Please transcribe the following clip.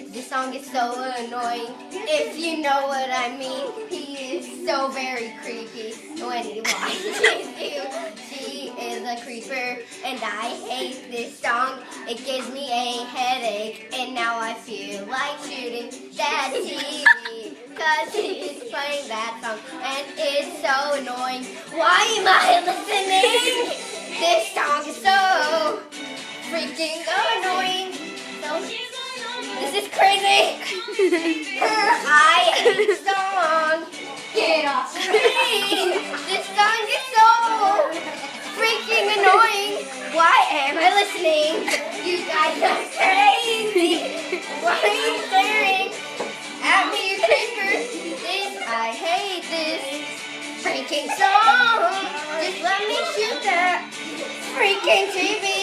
This song is so annoying. If you know what I mean, he is so very creepy. When he watches you, she is a creeper, and I hate this song. It gives me a headache, and now I feel like shooting that TV. Cause he's playing that song, and it's so annoying. Why am I listening? This song is so freaking annoying. This is crazy. I hate this song. Get off me. This song is so freaking annoying. Why am I listening? You guys are crazy. Why are you staring at me, you creepers? I hate this freaking song. Just let me shoot that freaking TV.